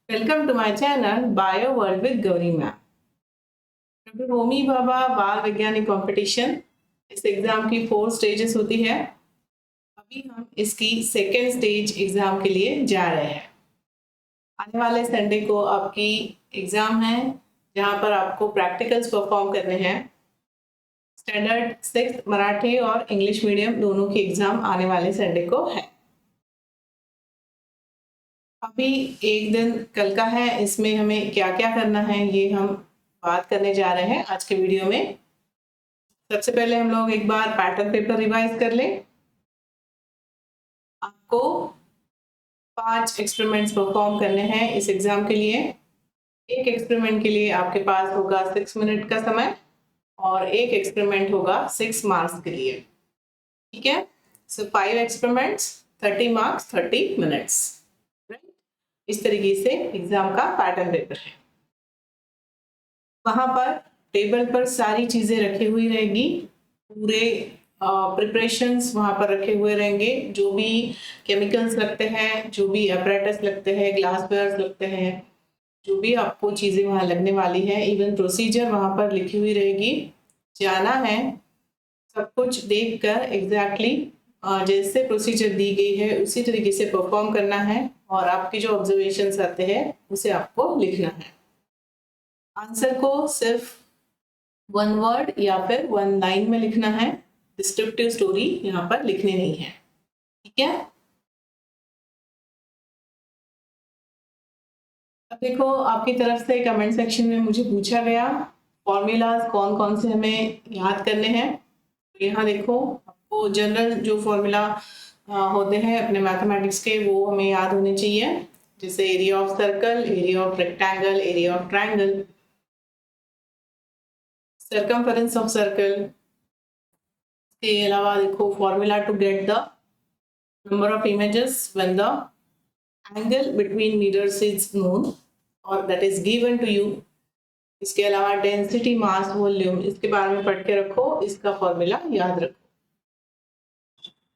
Welcome to my channel Bio World with Gauri Ma'am. Doctor Homi Bhabha बाल वैज्ञानिक competition इस exam की 4 स्टेजेस होती है। अभी हम इसकी सेकेंड स्टेज एग्जाम के लिए जा रहे हैं। आने वाले संडे को आपकी एग्जाम है जहां पर आपको प्रैक्टिकल्स परफॉर्म करने हैं। स्टैंडर्ड 6 मराठी और इंग्लिश मीडियम दोनों की एग्जाम आने वाले संडे को है। अभी एक दिन कल का है, इसमें हमें क्या क्या करना है ये हम बात करने जा रहे हैं आज के वीडियो में। सबसे पहले हम लोग एक बार पैटर्न पेपर रिवाइज कर लें। आपको 5 एक्सपेरिमेंट्स परफॉर्म करने हैं इस एग्जाम के लिए। एक एक्सपेरिमेंट के लिए आपके पास होगा 6 मिनट का समय और एक एक्सपेरिमेंट होगा 6 मार्क्स के लिए। ठीक है, सो 5 एक्सपेरिमेंट्स 30 मार्क्स 30 मिनट्स। इस तरीके से एग्जाम का पैटर्न पेपर है। वहां पर टेबल पर सारी चीजें रखी हुई रहेगी, पूरे प्रिपरेशंस वहां पर रखे हुए रहेंगे। जो भी केमिकल्स लगते हैं, जो भी अपरेटस लगते हैं, ग्लासवेयर लगते हैं, जो भी आपको चीजें वहां लगने वाली है, इवन प्रोसीजर वहां पर लिखी हुई रहेगी। जाना है, सब कुछ देख कर एग्जैक्टली जैसे प्रोसीजर दी गई है उसी तरीके से परफॉर्म करना है और आपके जो ऑब्जर्वेशंस आते हैं उसे आपको लिखना है। आंसर को सिर्फ 1 वर्ड या फिर 1 लाइन में लिखना है। डिस्क्रिप्टिव स्टोरी यहाँ पर लिखनी नहीं है। ठीक है, अब देखो आपकी तरफ से कमेंट सेक्शन में मुझे पूछा गया फॉर्मूलाज कौन कौन से हमें याद करने हैं। यहाँ देखो आपको जनरल जो फॉर्मूला होते हैं अपने मैथमेटिक्स के वो हमें याद होने चाहिए, जैसे area of circle, area of rectangle, area of triangle, circumference of circle। के अलावा देखो formula to get the number of images when the angle between mirrors is known और that is given to you. इसके अलावा density, mass, volume, इसके बारे में पढ़ के रखो, इसका फॉर्म्युला याद रखो।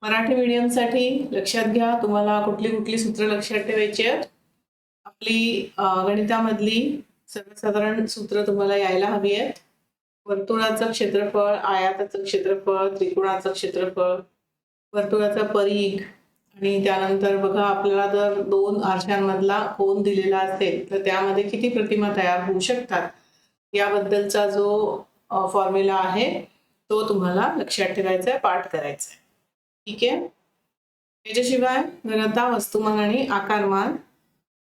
मराठी मीडियम साठी लक्षात घ्या, तुम्हाला कुठली कुठली सूत्र लक्षात ठेवायची आहेत। आपली गणितामधली सर्वसाधारण सूत्र तुम्हाला यायला हवी आहेत। वर्तुळाचं क्षेत्रफळ, आयताचं क्षेत्रफळ, त्रिकोणाचं क्षेत्रफळ, वर्तुळाचा परिघ आणि त्यानंतर बघा आपल्याला जर 2 आरशांमधला कोन दिलेला असेल तर त्यामध्ये किती प्रतिमा तयार होऊ शकतात याबद्दलचा जो फॉर्म्युला आहे तो तुम्हाला लक्षात ठेवायचा आहे, पाठ करायचा आहे। ठीक आहे, याच्याशिवाय घनता, वस्तुमान आणि आकारमान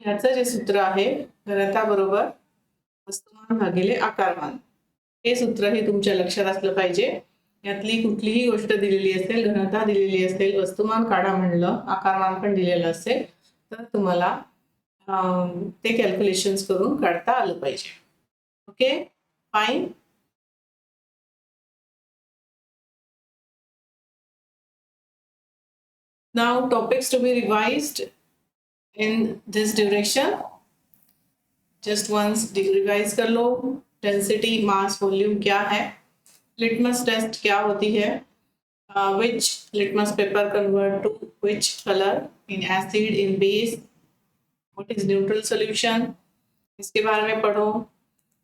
याचं जे सूत्र आहे घनता बरोबर वस्तुमान भागिले आकारमान, हे सूत्र हे तुमच्या लक्षात असलं पाहिजे। यातली कुठलीही गोष्ट दिलेली असेल, घनता दिलेली असेल, वस्तुमान काढा म्हणलं, आकारमान पण दिलेलं असेल तर तुम्हाला ते कॅल्क्युलेशन्स करून काढता आलं पाहिजे। Okay, fine. Now topics to be revised in this direction, just once revise कर लो। डेंसिटी, मास, वॉल्यूम क्या है, लिटमस टेस्ट क्या होती है, which litmus paper convert to which color in acid, in base, what is neutral solution, इसके बारे में पढ़ो।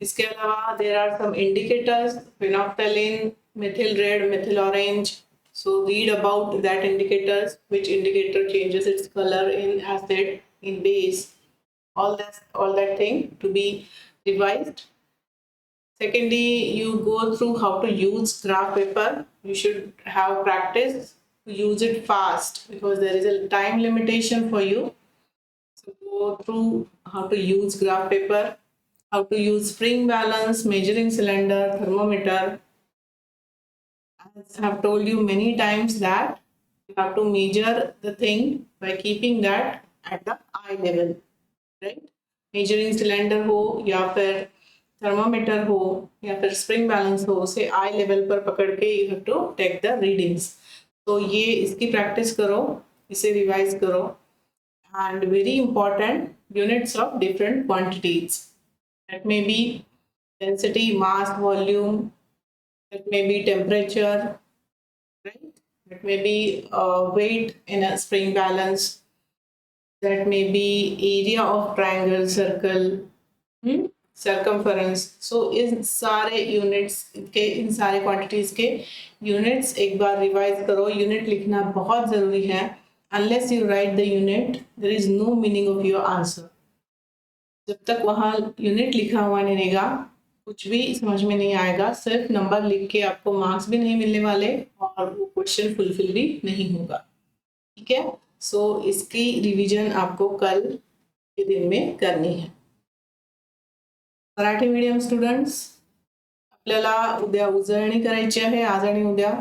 इसके अलावा there are some indicators, phenolphthalein, methyl red, methyl orange, so read about that indicators, which indicator changes its color in acid, in base, all that thing to be revised। Secondly, you go through how to use graph paper. You should have practice to use it fast because there is a time limitation for you. So go through how to use graph paper, how to use spring balance, measuring cylinder, thermometer. As I have told you many times that you have to measure the thing by keeping that at the eye level, right? Measuring cylinder हो या फिर thermometer हो या फिर spring balance हो, उसे आई level पर पकड़ के you have to take the readings. तो ये इसकी प्रैक्टिस करो, इसे रिवाइज करो। And very important, units of different quantities, that may be density, mass, volume, that may be temperature, right, that may be weight in a spring balance, that may be area of triangle, circle, circumference. So इन सारे units के, इन सारे quantities के units एक बार revise करो. Unit लिखना बहुत ज़रूरी है. Unless you write the unit there is no meaning of your answer. जब तक वहाँ यूनिट लिखा हुआ नहीं रहेगा कुछ भी समझ में नहीं आएगा. सिर्फ नंबर लिख के आपको मार्क्स भी नहीं मिलने वाले और वो क्वेश्चन फुलफिल भी नहीं होगा. ठीक है. सो इसकी रिवीजन आपको कल के दिन में करनी है. मराठी मीडियम स्टुडंट्स, आपल्याला उद्या उजळणी करायची आहे. आज आणि उद्या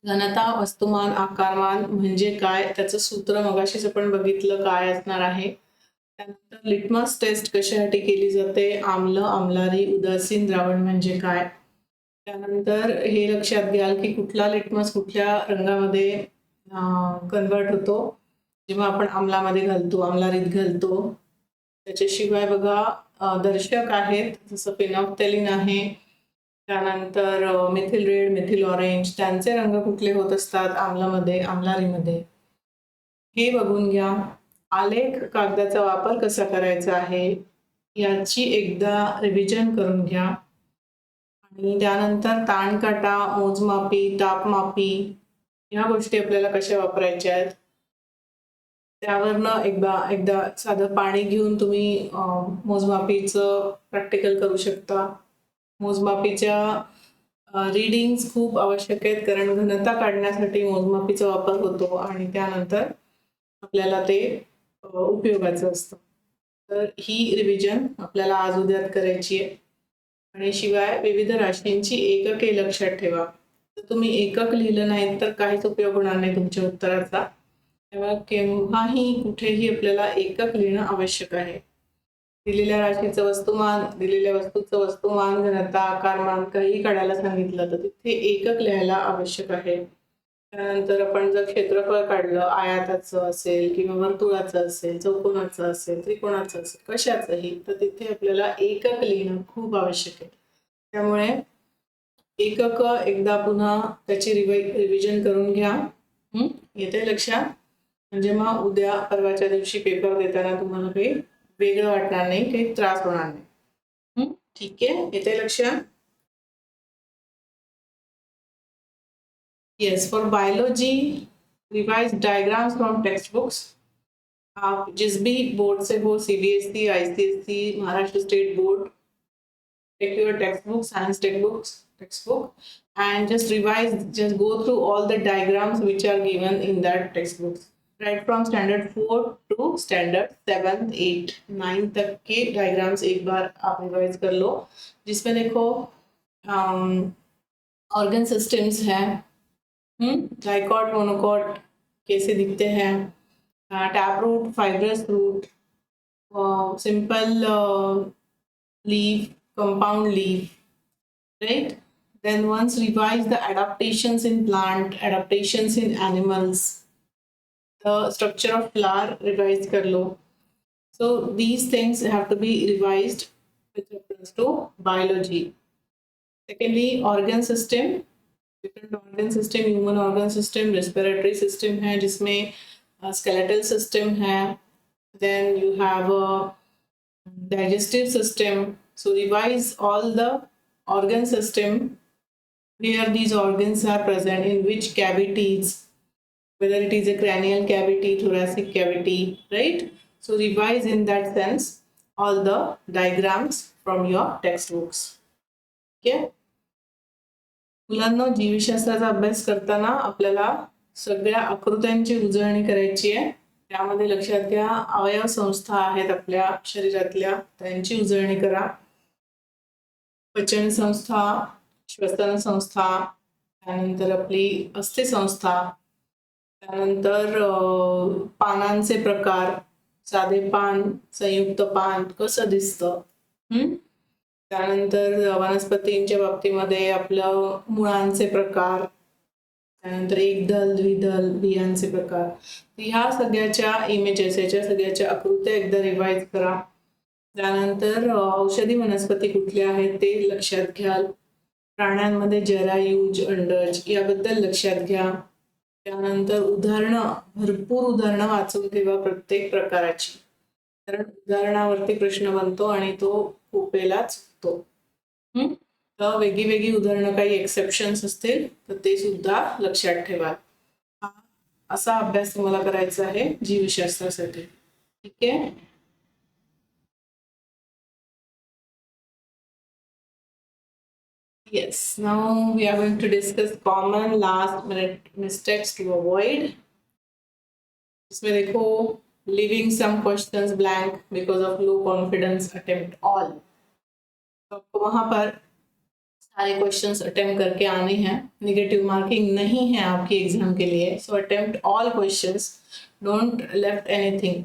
घनता, वस्तुमान, आकारमान म्हणजे काय त्याचं सूत्र मगाशीच आपण बघितलं काय असणार आहे. त्यानंतर लिटमस टेस्ट कशासाठी केली जाते, आम्ल, आम्लारी, उदासीन द्रावण म्हणजे काय. त्यानंतर हे लक्षात घ्याल की कुठला लिटमस कुठल्या रंगामध्ये कन्वर्ट होतो जेव्हा आपण आम्लामध्ये घालतो, आम्लारीत घालतो. त्याच्याशिवाय बघा दर्शक आहेत जसं फेनॉल्फ्थॅलीन आहे, त्यानंतर मिथिल रेड, मिथिल ऑरेंज, त्यांचे रंग कुठले होत असतात आम्लामध्ये, आम्लारीमध्ये हे बघून घ्या. आलेख कागदाचा वापर कसा करायचा आहे याची एकदा रिव्हिजन करून घ्या. आणि त्यानंतर ताणकाटा, मोजमापी, तापमापी ह्या गोष्टी आपल्याला कशा वापरायच्या आहेत त्यावरनं एकदा साधं पाणी घेऊन तुम्ही मोजमापीचं प्रॅक्टिकल करू शकता. मोजमापीच्या रीडिंग्स खूप आवश्यक आहेत कारण घनता काढण्यासाठी मोजमापीचा वापर होतो आणि त्यानंतर आपल्याला ते उपयोगाचं असतं. तर ही रिव्हिजन आपल्याला आज उद्यात करायची आहे. आणि शिवाय विविध राशींची एकके लक्षात ठेवा. जर तुम्ही एकक लिहिलं नाही तर काहीच उपयोग होणार नाही तुमच्या उत्तराचा. तेव्हा केव्हाही कुठेही आपल्याला एकक लिहिणं आवश्यक आहे. दिलेल्या राशीचं वस्तुमान, दिलेल्या वस्तूचं वस्तुमान, घनता, आकारमान काही काढायला सांगितलं तर तिथे एकक लिहायला आवश्यक आहे. त्यानंतर आपण जर क्षेत्रफळ काढलं आयाताचं असेल किंवा वर्तुळाचं असेल, चौकोनाचं असेल, त्रिकोणाचं असेल, कशाचंही तर तिथे आपल्याला एकक लिहिणं खूप आवश्यक आहे. त्यामुळे एकक एकदा पुन्हा त्याची रिव्हिजन करून घ्या. येते लक्षात. म्हणजे मग उद्या परवाच्या दिवशी पेपर देताना तुम्हाला काही वेगळं वाटणार नाही, काही त्रास होणार नाही. ठीक आहे. येते लक्षात. Yes, for biology, revise diagrams from textbooks. आप जिस भी बोर्ड से हो, CBSE, ICSE, Maharashtra state board, take your textbook, science textbook, and just revise, just go through all the diagrams which are given in that textbook. Right from standard 4 to standard 7th, 8th, 9th तक के diagrams एक बार आप revise कर लो. जिसमें देखो organ systems हैं, dicot, monocot कैसे दिखते हैं, tap root, fibrous root, simple leaf, compound leaf, right? Then once revise the adaptations in plant, adaptations in animals, the structure of flower revise kar lo. So these things have to be revised with reference to biology. Secondly, organ system, different organ system, human organ system, respiratory system है जिसमें skeletal system है. Then you have a digestive system. So revise all the organ system, where these organs are present, in which cavities, whether it is a cranial cavity, thoracic cavity, right? So revise in that sense all the diagrams from your textbooks. Okay? मुलांना जीवशास्त्राचा अभ्यास करताना आपल्याला सगळ्या आकृत्यांची उजळणी करायची आहे. त्यामध्ये लक्षात घ्या अवयव संस्था आहेत आपल्या शरीरातल्या, त्यांची उजळणी करा. पचन संस्था, श्वसन संस्था, त्यानंतर आपली अस्थि संस्था, त्यानंतर पानांचे प्रकार, साधे पान, संयुक्त पान कसं दिसतं. त्यानंतर वनस्पतींच्या बाबतीमध्ये आपलं मुळांचे प्रकार, त्यानंतर एकदल, द्विदल, बियांचे प्रकार. ह्या सगळ्याच्या इमेजेस, याच्या सगळ्याच्या आकृत्या एकदा रिवाइज करा. त्यानंतर औषधी वनस्पती कुठल्या आहेत ते लक्षात घ्याल. प्राण्यांमध्ये जरायुज, अंडज याबद्दल लक्षात घ्या. त्यानंतर उदाहरणं, भरपूर उदाहरणं वाचून ठेवा प्रत्येक प्रकाराची, कारण उदाहरणावरती प्रश्न बनतो आणि तो खूप वेळेला चुकतो. तर वेगळी उदाहरणं, काही एक्सेप्शन्स असतील तर ते सुद्धा लक्षात ठेवा. हा असा अभ्यास तुम्हाला करायचा आहे जीवशास्त्रासाठी. ठीक आहे. Yes, now we are going to discuss common last minute mistakes to avoid. इसमें देखो, leaving some questions blank because of low confidence, attempt all. तो आपको वहां पर सारे क्वेश्चंस अटेम्प्ट करके आने हैं. नेगेटिव मार्किंग नहीं है आपकी एग्जाम के लिए. So attempt all questions, don't left anything.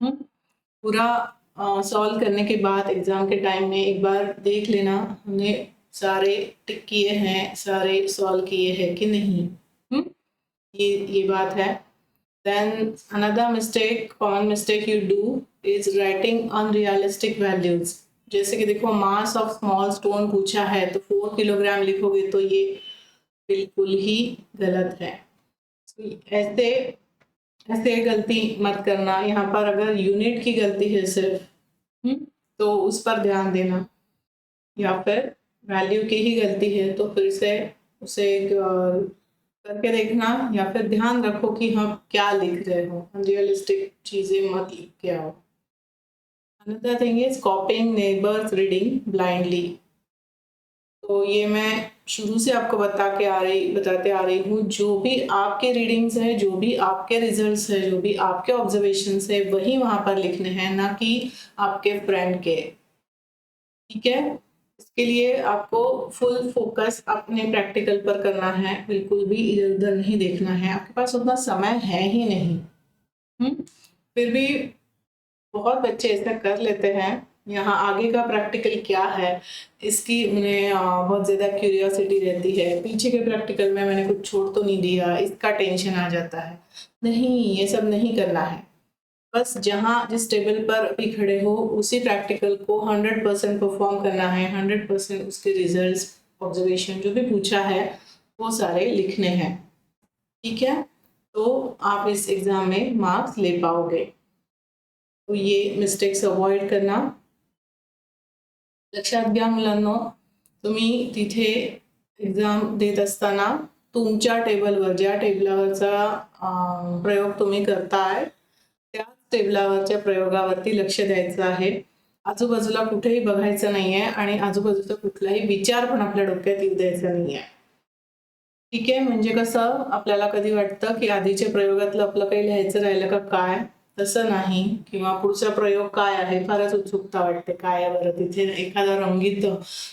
पूरा सॉल्व करने के बाद एग्जाम के टाइम में एक बार देख लेना हमने सारे टिक किए हैं, सारे सॉल्व किए हैं कि नहीं. ये बात है. Then another mistake, common mistake you do is writing unrealistic values. जैसे कि देखो, मास ऑफ स्मॉल स्टोन पूछा है तो 4 किलोग्राम लिखोगे तो ये बिल्कुल ही गलत है. ऐसे ऐसे गलती मत करना. यहाँ पर अगर यूनिट की गलती है सिर्फ, तो उस पर ध्यान देना, या फिर वैल्यू की ही गलती है तो फिर से उसे करके देखना, या फिर ध्यान रखो कि हम क्या लिख रहे हो. अनरियलिस्टिक चीजें मत लिख के आओ. Another thing is copying neighbors reading blindly. तो ये मैं शुरू से आपको बताते आ रही हूँ. जो भी आपके रीडिंग्स है, जो भी आपके रिजल्ट्स है, जो भी आपके ऑब्जर्वेशंस है, वही वहां पर लिखने हैं, ना कि आपके फ्रेंड के. ठीक है. इसके लिए आपको फुल फोकस अपने प्रैक्टिकल पर करना है. बिल्कुल भी इधर उधर नहीं देखना है. आपके पास उतना समय है ही नहीं. फिर भी बहुत बच्चे ऐसा कर लेते हैं. यहाँ आगे का प्रैक्टिकल क्या है इसकी उन्हें बहुत ज़्यादा क्यूरियोसिटी रहती है. पीछे के प्रैक्टिकल में मैंने कुछ छोड़ तो नहीं दिया, इसका टेंशन आ जाता है. नहीं, ये सब नहीं करना है. बस जहाँ जिस टेबल पर अभी खड़े हो उसी प्रैक्टिकल को 100% परफॉर्म करना है. 100% उसके रिजल्ट्स, ऑब्जर्वेशन जो भी पूछा है वो सारे लिखने हैं. ठीक है. तो आप इस एग्जाम में मार्क्स ले पाओगे. तो ये मिस्टेक्स अवॉइड करना. लक्षात घ्या मुलांनो, तुम्ही तिथे एक्झाम देत असताना तुमच्या टेबलवर, ज्या टेबलावरचा प्रयोग तुम्ही करताय त्याच टेबलावरच्या प्रयोगावरती लक्ष द्यायचं आहे. आजूबाजूला कुठेही बघायचं नाहीये आणि आजूबाजूचा कुठलाही विचार पण आपल्या डोक्यात येऊ द्यायचा नाहीये. ठीक आहे. म्हणजे कसं, आपल्याला कधी वाटतं की आधीच्या प्रयोगातलं आपलं काही लिहायचं राहिलं का काय, तसं नाही. किंवा पुढचा प्रयोग काय आहे, फारच उत्सुकता वाटते. काय बरं, तिथे एखादा रंगीत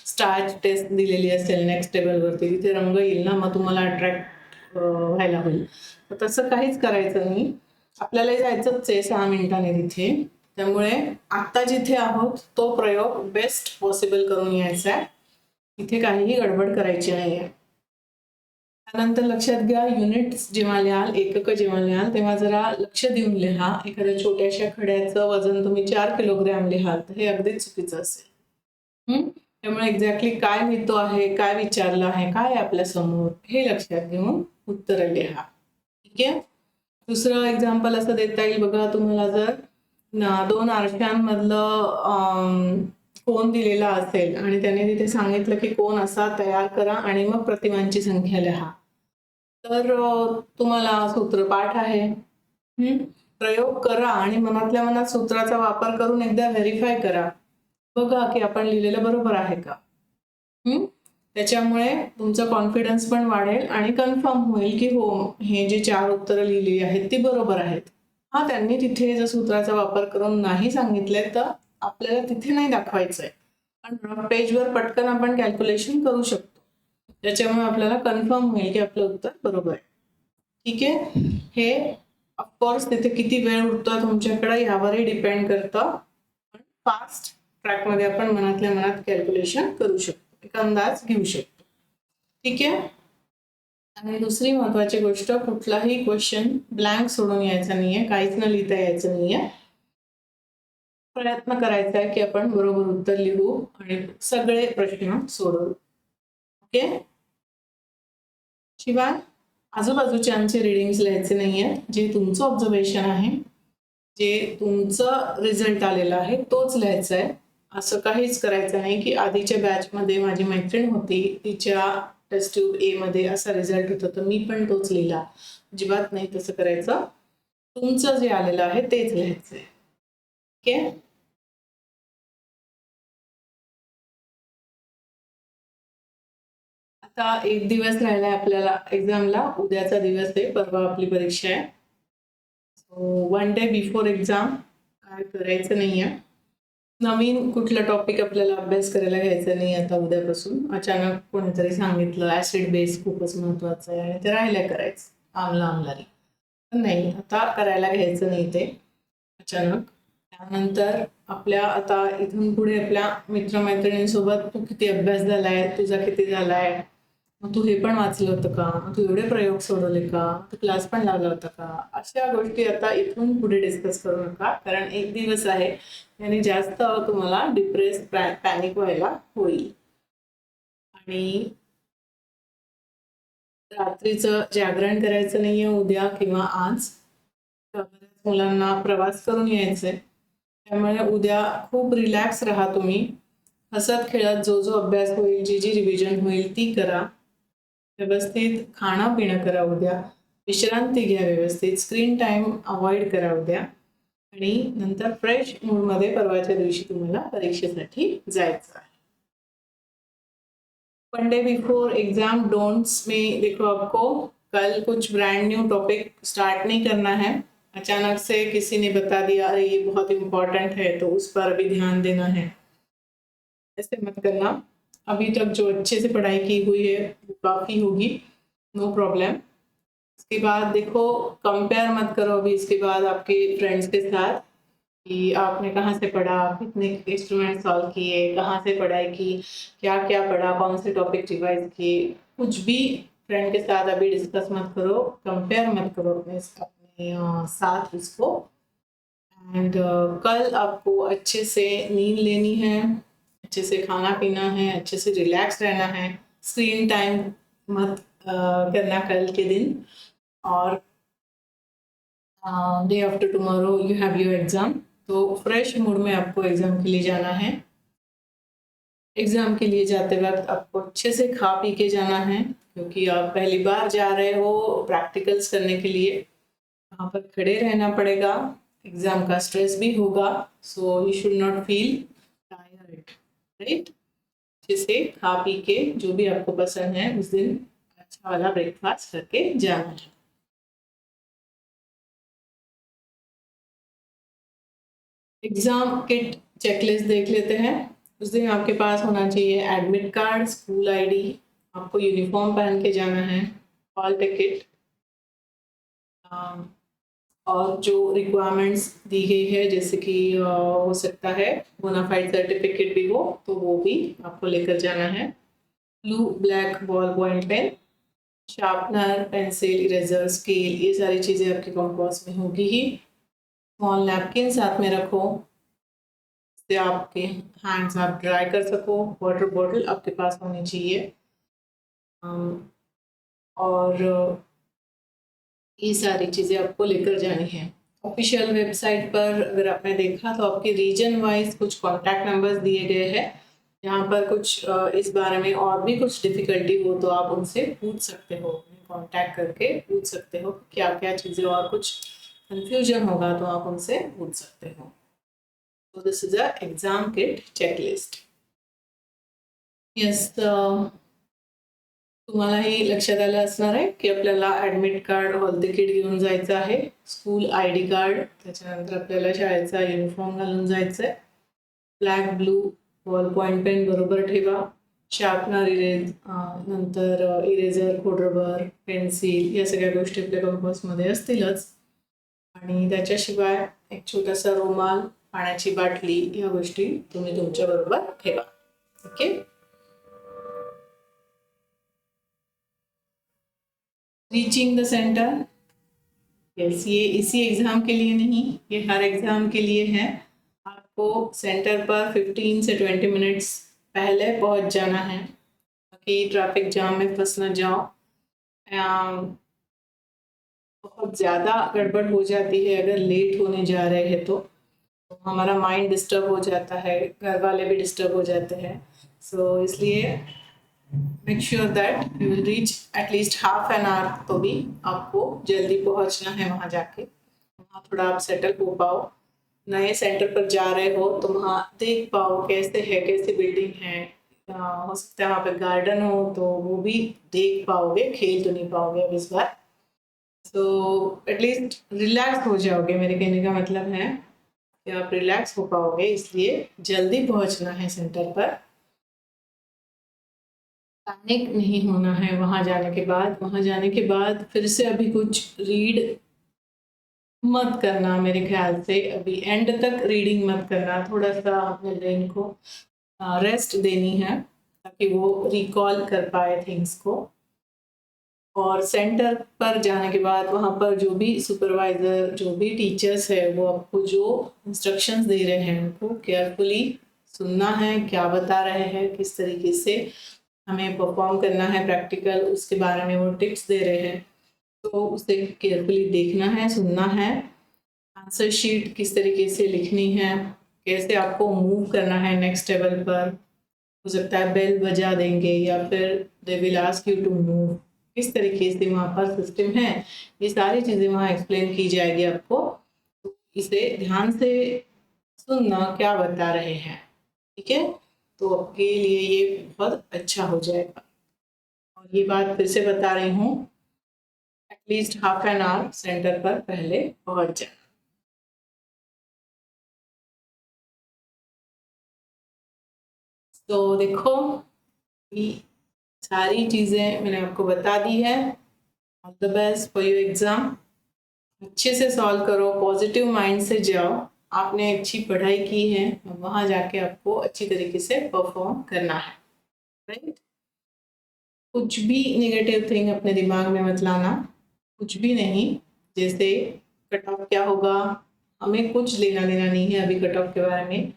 स्टार्च टेस्ट दिलेली असेल नेक्स्ट टेबलवरती, तिथे रंग येईल ना, मग तुम्हाला अट्रॅक्ट व्हायला होईल. तर तसं काहीच करायचं नाही. आपल्याला जायचंच आहे 6 मिनिटांनी तिथे. त्यामुळे आत्ता जिथे आहोत तो प्रयोग बेस्ट पॉसिबल करून यायचा आहे. इथे काहीही गडबड करायची नाही आहे. त्यानंतर लक्षात घ्या, युनिट्स जेव्हा लिहाल, एकक जेव्हा लिहाल, तेव्हा जरा लक्ष देऊन लिहा. एखाद्या छोट्याशा खड्याचं वजन तुम्ही 4 किलोग्रॅम लिहाल तर हे अगदी चुकीचं असेल. त्यामुळे एक्झॅक्टली काय लिहितो आहे, काय विचारलं आहे, काय आपल्या समोर, हे लक्षात घेऊन उत्तर लिहा. ठीक आहे. दुसरं एक्झाम्पल असं देता येईल बघा, तुम्हाला जर 2 आरशांमधलं कोन दिलेला असेल आणि त्याने तिथे सांगितलं की कोन असा तयार करा आणि मग प्रतिमांची संख्या लिहा, तर तुम्हाला सूत्रपाठ आहे. प्रयोग करा आणि मनातल्या मनात सूत्राचा वापर करून एकदा व्हेरीफाय करा. बघा की आपण लिहिलेलं बरोबर आहे का. त्याच्यामुळे तुमचा कॉन्फिडन्स पण वाढेल आणि कन्फर्म होईल की हो, हे जे 4 उत्तरं लिहिली आहेत ती बरोबर आहेत. हा, त्यांनी तिथे जर सूत्राचा वापर करून नाही सांगितलंय तर आपल्याला तिथे नाही दाखवायचंय, पण पेजवर पटकन आपण कॅल्क्युलेशन करू शकतो. त्याच्यामुळे आपल्याला कन्फर्म होईल की आपलं उत्तर बरोबर आहे. ठीक आहे. हे ऑफकोर्स तिथे किती वेळ उरतोय तुमच्याकडे यावरही डिपेंड करतं, पण फास्ट ट्रॅकमध्ये आपण मनातल्या मनात कॅल्क्युलेशन करू शकतो, एक अंदाज घेऊ शकतो. ठीक आहे. आणि दुसरी महत्वाची गोष्ट, कुठलाही क्वेश्चन ब्लँक सोडून यायचा नाहीये, काहीच न लिहिता यायचं नाहीये. प्रयत्न करायचा आहे की आपण बरोबर उत्तर लिहू आणि सगळे प्रश्न सोडवू. ओके. शिवाय आजूबाजूच्यांचे रीडिंग्स लिहायचे नाही आहेत. जे तुमचं ऑब्झर्वेशन आहे, जे तुमचं रिझल्ट आलेला आहे तोच लिहायचा आहे. असं काहीच करायचं नाही की आधीच्या बॅचमध्ये माझी मैत्रीण होती, तिच्या टेस्ट ट्यूब ए मध्ये असा रिझल्ट होता तर मी पण तोच लिहिला. अजिबात नाही तसं करायचं. तुमचं जे आलेलं आहे तेच लिहायचं आहे. ओके. आता एक दिवस राहिला आहे आपल्याला एक्झामला. उद्याचा दिवस आहे, परवा आपली परीक्षा आहे. सो 1 डे बिफोर एक्झाम काय करायचं नाही आहे. नवीन कुठला टॉपिक आपल्याला अभ्यास करायला घ्यायचा नाही आता उद्यापासून. अचानक कोणीतरी सांगितलं ॲसिड बेस खूपच महत्त्वाचं आहे आणि ते राहिलं करायचं आमलारी. नाही, आता करायला घ्यायचं नाही ते अचानक. त्यानंतर आपल्या आता इथून पुढे आपल्या मित्रमैत्रिणींसोबत तू किती अभ्यास झालाय, तुझा किती झालाय, मग तू हे पण वाचलं होतं का, मग तू एवढे प्रयोग सोडवले का, तू क्लास पण लावला होता का, अशा गोष्टी आता इथून पुढे डिस्कस करू नका. कारण एक दिवस आहे याने जास्त तुम्हाला डिप्रेस पॅनिक व्हायला होईल. आणि रात्रीचं जागरण करायचं नाहीये उद्या किंवा आज. बऱ्याच मुलांना प्रवास करून यायचंय, त्यामुळे उद्या खूप रिलॅक्स राहा तुम्ही. हसत खेळत जो जो अभ्यास होईल, जी जी रिव्हिजन होईल ती करा. व्यवस्थित खाणं पिणं करा उद्या. विश्रांती घ्या व्यवस्थित. स्क्रीन टाईम अवॉइड करा उद्या. आणि नंतर फ्रेश मूडमध्ये परवाच्या दिवशी तुम्हाला परीक्षेसाठी जायचं आहे. 1 डे बिफोर एग्जाम डोंट्स में देखो, आपको कल कुछ ब्रांड न्यू टॉपिक स्टार्ट नहीं करना है. अचानक से किसी ने बता दिया अरे ये बहुत इम्पोर्टेंट है तो उस पर भी ध्यान देना है, ऐसे मत करना. अभी तक जो अच्छे से पढ़ाई की हुई है वो काफ़ी होगी, नो प्रॉब्लम. इसके बाद देखो, कंपेयर मत करो अभी इसके बाद आपके फ्रेंड्स के साथ कि आपने कहाँ से पढ़ा, कितने इंस्ट्रूमेंट सॉल्व किए, कहाँ से पढ़ाई की, क्या क्या पढ़ा, कौन से टॉपिक रिवाइज किए. कुछ भी फ्रेंड के साथ अभी डिस्कस मत करो, कंपेयर मत करो अपने साथ इसको. एंड कल आपको अच्छे से नींद लेनी है, अच्छे से खाना पीना है, अच्छे से रिलैक्स रहना है. स्क्रीन टाइम मत करना कल के दिन. और day after tomorrow you have your exam. तो फ्रेश मूड में आपको एग्ज़ाम के लिए जाना है. एग्ज़ाम के लिए जाते वक्त आपको अच्छे से खा पी के जाना है, क्योंकि आप पहली बार जा रहे हो प्रैक्टिकल्स करने के लिए. वहाँ पर खड़े रहना पड़ेगा, एग्ज़ाम का स्ट्रेस भी होगा. So you should not feel tired, right. अच्छे से खा पी के जो भी आपको पसंद है उस दिन अच्छा वाला ब्रेकफास्ट करके जाना है. एग्ज़ाम किट चेकलिस्ट देख लेते हैं. उस दिन आपके पास होना चाहिए एडमिट कार्ड, स्कूल आईडी, आपको यूनिफॉर्म पहन के जाना है, हॉल टिकट, और जो रिक्वायरमेंट्स दी गई है जैसे कि हो सकता है बोनाफाइड सर्टिफिकेट भी हो तो वो भी आपको लेकर जाना है. Blue black ball point pen, sharpener, pencil, eraser, scale, ये सारी चीज़ें आपके कंपास में होगी ही. स्मॉल नैपकिन साथ में रखो, इससे आपके हैंड्स आप ड्राई कर सको. वाटर बॉटल आपके पास होनी चाहिए. और ये सारी चीज़ें आपको लेकर जानी है. ऑफिशियल वेबसाइट पर अगर आपने देखा तो आपके रीजन वाइज कुछ कॉन्टैक्ट नंबर्स दिए गए हैं. यहाँ पर कुछ इस बारे में और भी कुछ डिफ़िकल्टी हो तो आप उनसे पूछ सकते हो, कॉन्टैक्ट करके पूछ सकते हो क्या क्या चीज़ें, और कुछ कन्फ्यूजन होगा तो आप उनसे पूछ सकते हो. So this is a exam kit checklist. Yes, तुम्हालाही लक्षात आलं असणार आहे की आपल्याला ॲडमिट कार्ड, हॉल तिकीट घेऊन जायचं आहे, स्कूल आयडी कार्ड, त्याच्यानंतर आपल्याला शाळेचा युनिफॉर्म घालून जायचं आहे. Black blue ball point pen बरोबर ठेवा. शार्पनर, नंतर इरेझर, खोडरबर, पेन्सिल, या सगळ्या गोष्टी आपल्या कंपासमध्ये असतीलच. आणि त्याच्याशिवाय एक छोटासा रुमाल, पाण्याची बाटली, या गोष्टी तुम्ही तुमच्याबरोबर ठेवा. Okay. Reaching the centre, yes, ये इसी एग्ज़ाम के लिए नहीं, ये हर एग्ज़ाम के लिए है. आपको सेंटर पर 15 से 20 मिनट्स पहले पहुंच जाना है ताकि ट्रैफिक जाम में फंस न जाओ. बहुत ज़्यादा गड़बड़ हो जाती है अगर लेट होने जा रहे हैं तो हमारा माइंड डिस्टर्ब हो जाता है, घर वाले भी डिस्टर्ब हो जाते हैं। सो इसलिए make sure that you will reach at least half an hour, तो भी आपको जल्दी पहुंचना है वहाँ जाके, वहाँ थोड़ा आप सेटल हो पाओ। नए सेंटर पर जा रहे हो तो वहाँ देख पाओ कैसे है, कैसी बिल्डिंग है। हो सकता है वहाँ पे गार्डन हो तो वो भी देख पाओगे, खेल तो नहीं पाओगे अब इस बार। तो एटलीस्ट रिलैक्स हो जाओगे, मेरे कहने का मतलब है कि आप रिलैक्स हो पाओगे, इसलिए जल्दी पहुँचना है सेंटर पर। पैनिक नहीं होना है वहाँ जाने के बाद। वहाँ जाने के बाद फिर से अभी कुछ रीड मत करना, मेरे ख्याल से अभी एंड तक रीडिंग मत करना। थोड़ा सा अपने ब्रेन को रेस्ट देनी है ताकि वो रिकॉल कर पाए थिंग्स को। और सेंटर पर जाने के बाद वहाँ पर जो भी सुपरवाइज़र, जो भी टीचर्स है, वो आपको जो इंस्ट्रक्शंस दे रहे हैं उनको केयरफुली सुनना है, क्या बता रहे हैं, किस तरीके से हमें परफॉर्म करना है प्रैक्टिकल, उसके बारे में वो टिप्स दे रहे हैं। तो उसे केयरफुली देखना है, सुनना है। आंसर शीट किस तरीके से लिखनी है, कैसे आपको मूव करना है नेक्स्ट लेवल पर। हो सकता है बेल बजा देंगे या फिर they will ask you to move, किस तरीके से वहाँ पर सिस्टम है, ये सारी चीज़ें वहाँ एक्सप्लेन की जाएगी आपको। तो इसे ध्यान से सुनना, क्या बता रहे हैं, ठीक है। तो आपके लिए ये बहुत अच्छा हो जाएगा। और ये बात फिर से बता रही हूँ, at least half an hour centre पर पहले पहुँच जाए। तो देखो, ये सारी चीज़ें मैंने आपको बता दी है। All the best for your exam. अच्छे से सॉल्व करो, पॉजिटिव माइंड से जाओ। आपने अच्छी पढ़ाई की है, वहाँ जाके आपको अच्छी तरीके से परफॉर्म करना है, राइट। कुछ भी नेगेटिव थिंग अपने दिमाग में मत लाना, कुछ भी नहीं। जैसे कट ऑफ क्या होगा, हमें कुछ लेना देना नहीं है अभी कट ऑफ के बारे में।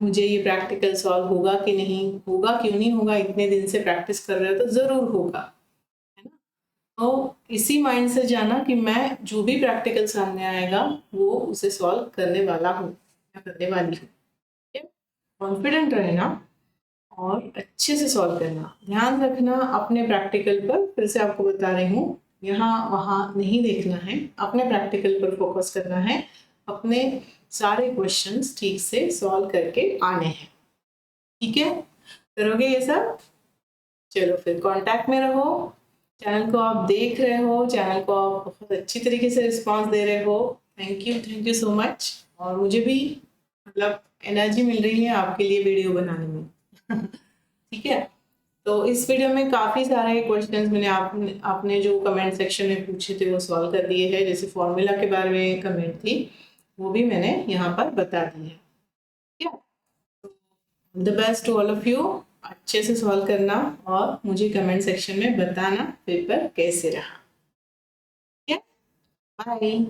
मुझे ये प्रैक्टिकल सॉल्व होगा कि नहीं होगा, क्यों नहीं होगा, इतने दिन से प्रैक्टिस कर रहे हो तो ज़रूर होगा, है ना। तो इसी माइंड से जाना कि मैं जो भी प्रैक्टिकल सामने आएगा वो उसे सॉल्व करने वाला हूँ या करने वाली हूँ, ठीक है। कॉन्फिडेंट रहना और अच्छे से सॉल्व करना। ध्यान रखना अपने प्रैक्टिकल पर, फिर से आपको बता रही हूँ, यहाँ वहाँ नहीं देखना है, अपने प्रैक्टिकल पर फोकस करना है। अपने सारे क्वेश्चंस ठीक से सॉल्व करके आने हैं, ठीक है। करोगे ये सब? चलो फिर कांटेक्ट में रहो। चैनल को आप देख रहे हो, चैनल को आप बहुत अच्छी तरीके से रिस्पांस दे रहे हो। Thank you so much. और मुझे भी मतलब एनर्जी मिल रही है आपके लिए वीडियो बनाने में ठीक है। तो इस वीडियो में काफ़ी सारे क्वेश्चंस मैंने आपने जो कमेंट सेक्शन में पूछे थे वो सॉल्व कर दिए हैं। जैसे फॉर्मूला के बारे में कमेंट थी, वो भी मैंने यहाँ पर बता दी है, ठीक है। The best to all of you. अच्छे से सॉल्व करना और मुझे कमेंट सेक्शन में बताना पेपर कैसे रहा, ठीक है। बाय।